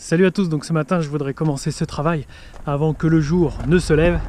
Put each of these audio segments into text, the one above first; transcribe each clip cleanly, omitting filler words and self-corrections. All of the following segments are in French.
Salut à tous, donc ce matin je voudrais commencer ce travail avant que le jour ne se lève.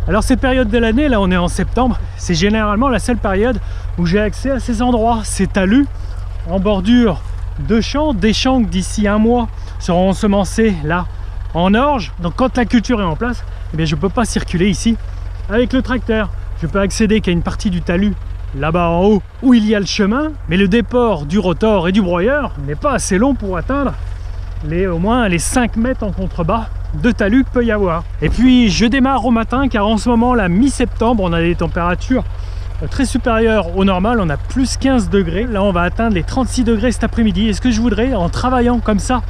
Alors cette période de l'année, là on est en septembre, c'est généralement la seule période où j'ai accès à ces endroits, ces talus en bordure de champs, des champs qui d'ici un mois seront ensemencés là en orge. Donc quand la culture est en place, eh bien, je ne peux pas circuler ici avec le tracteur. Je peux accéder qu'à une partie du talus là-bas en haut où il y a le chemin, mais le déport du rotor et du broyeur n'est pas assez long pour atteindre au moins les 5 mètres en contrebas de talus qu'il peut y avoir. Et puis je démarre au matin car en ce moment, la mi-septembre, on a des températures très supérieures au normal, on a plus 15 degrés. Là on va atteindre les 36 degrés cet après-midi. Et ce que je voudrais en travaillant comme ça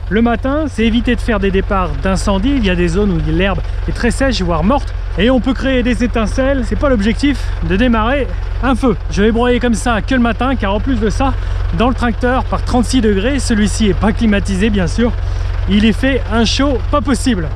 le matin, c'est éviter de faire des départs d'incendie. Il y a des zones où l'herbe est très sèche, voire morte, et on peut créer des étincelles. C'est pas l'objectif de démarrer un feu. Je vais broyer comme ça que le matin, car en plus de ça, dans le tracteur par 36 degrés, celui-ci est pas climatisé bien sûr, il est fait un chaud pas possible.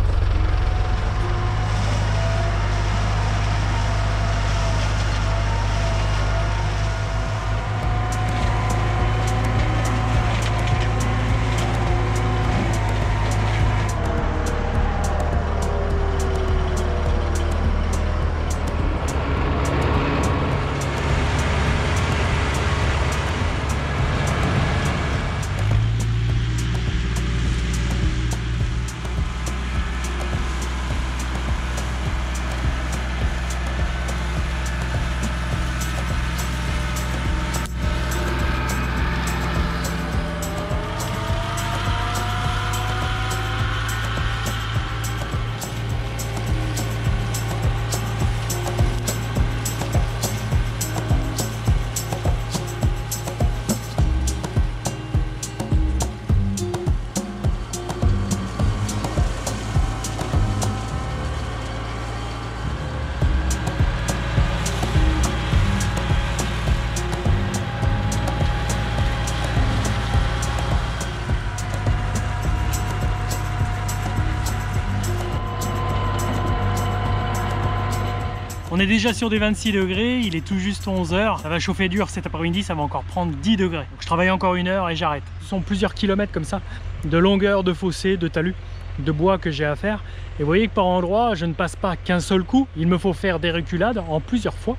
On est déjà sur des 26 degrés, il est tout juste 11 h. Ça va chauffer dur cet après-midi, ça va encore prendre 10 degrés. Donc je travaille encore 1 heure et j'arrête. Ce sont plusieurs kilomètres comme ça, de longueur, de fossé, de talus, de bois que j'ai à faire. Et vous voyez que par endroit, je ne passe pas qu'un seul coup. Il me faut faire des reculades en plusieurs fois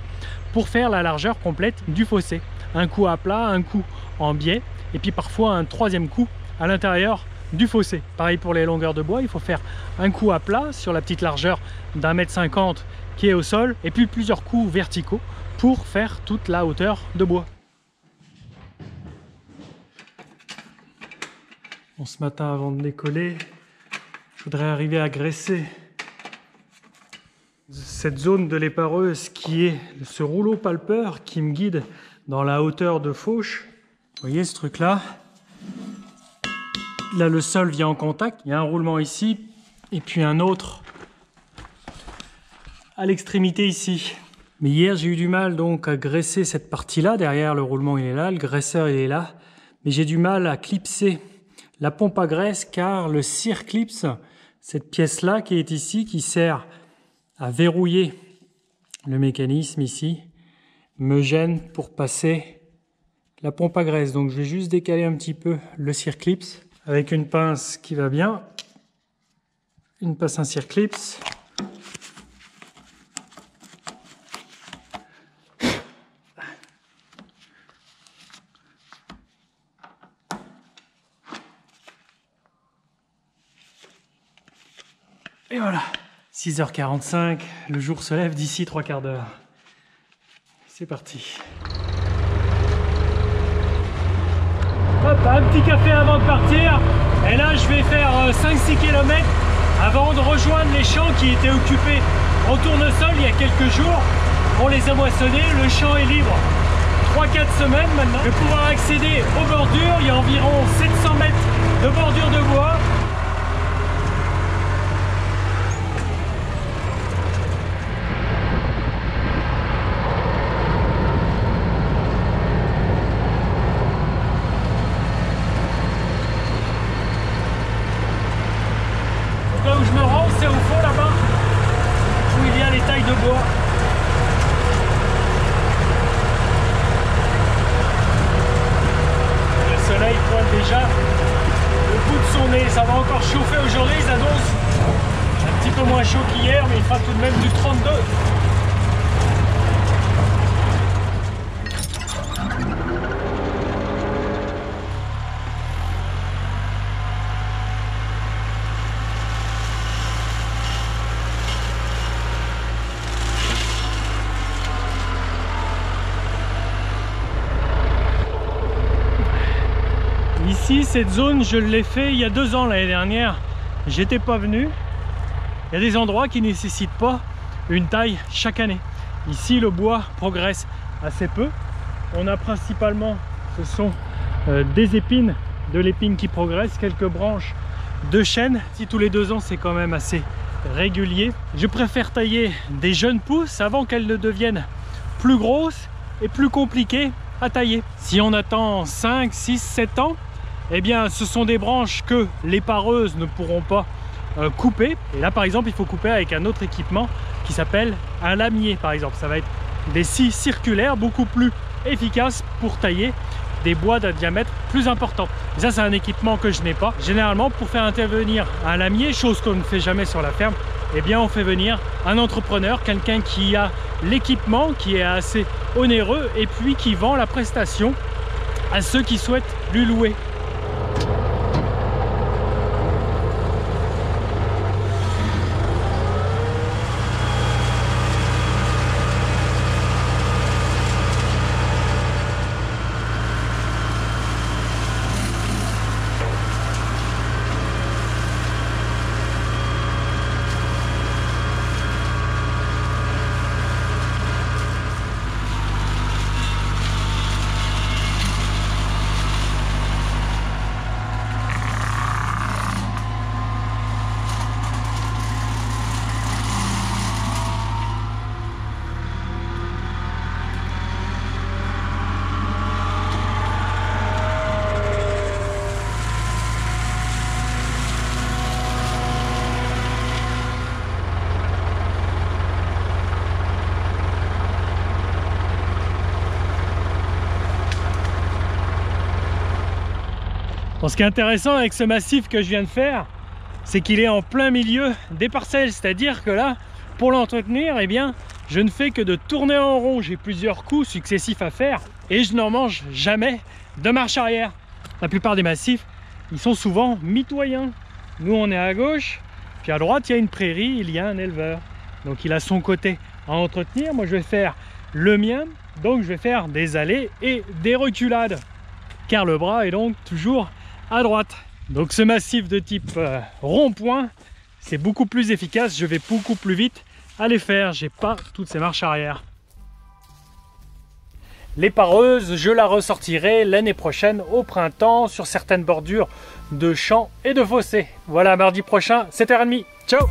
pour faire la largeur complète du fossé. Un coup à plat, un coup en biais, et puis parfois un troisième coup à l'intérieur du fossé. Pareil pour les longueurs de bois, il faut faire un coup à plat sur la petite largeur d'1,50 m qui est au sol, et puis plusieurs coups verticaux pour faire toute la hauteur de bois. Bon, ce matin, avant de décoller, je voudrais arriver à graisser cette zone de l'épareuse qui est ce rouleau palpeur qui me guide dans la hauteur de fauche. Vous voyez ce truc là? Là le sol vient en contact, il y a un roulement ici et puis un autre à l'extrémité ici. Mais hier j'ai eu du mal donc à graisser cette partie là, derrière le roulement il est là, le graisseur il est là, mais j'ai du mal à clipser la pompe à graisse car le circlips, cette pièce là qui est ici, qui sert à verrouiller le mécanisme ici, me gêne pour passer la pompe à graisse. Donc je vais juste décaler un petit peu le circlips avec une pince qui va bien, une pince, un circlips. Et voilà, 6h45, le jour se lève d'ici 3/4 d'heure. C'est parti. Hop, un petit café avant de partir. Et là, je vais faire 5-6 km avant de rejoindre les champs qui étaient occupés en tournesol il y a quelques jours. On les a moissonnés, le champ est libre. 3-4 semaines maintenant. Je vais pouvoir accéder aux bordures. Il y a environ 700 mètres de bordure de bois. Là où je me rends, c'est au fond là-bas, où il y a les tailles de bois. Le soleil pointe déjà le bout de son nez. Ça va encore chauffer aujourd'hui, ils annoncent un petit peu moins chaud qu'hier, mais il fera tout de même du 32. Ici, cette zone, je l'ai fait il y a 2 ans l'année dernière. J'étais pas venu. Il y a des endroits qui ne nécessitent pas une taille chaque année. Ici, le bois progresse assez peu. On a principalement, ce sont des épines, de l'épine qui progresse, quelques branches de chêne. Si tous les 2 ans, c'est quand même assez régulier. Je préfère tailler des jeunes pousses avant qu'elles ne deviennent plus grosses et plus compliquées à tailler. Si on attend 5, 6, 7 ans, eh bien ce sont des branches que les pareuses ne pourront pas couper. Et là par exemple il faut couper avec un autre équipement qui s'appelle un lamier par exemple. Ça va être des scies circulaires beaucoup plus efficaces pour tailler des bois d'un diamètre plus important. Et ça c'est un équipement que je n'ai pas. Généralement pour faire intervenir un lamier, chose qu'on ne fait jamais sur la ferme, eh bien on fait venir un entrepreneur, quelqu'un qui a l'équipement, qui est assez onéreux et puis qui vend la prestation à ceux qui souhaitent lui louer. Bon, ce qui est intéressant avec ce massif que je viens de faire, c'est qu'il est en plein milieu des parcelles, c'est-à-dire que là, pour l'entretenir, eh bien, je ne fais que de tourner en rond. J'ai plusieurs coups successifs à faire et je n'en mange jamais de marche arrière. La plupart des massifs, ils sont souvent mitoyens. Nous, on est à gauche, puis à droite, il y a une prairie, il y a un éleveur. Donc, il a son côté à entretenir. Moi, je vais faire le mien, donc je vais faire des allées et des reculades, car le bras est donc toujours à droite. Donc ce massif de type rond-point, c'est beaucoup plus efficace, je vais beaucoup plus vite à les faire, j'ai pas toutes ces marches arrière. Les pareuses, je la ressortirai l'année prochaine au printemps sur certaines bordures de champs et de fossés. Voilà, mardi prochain, 7h30. Ciao!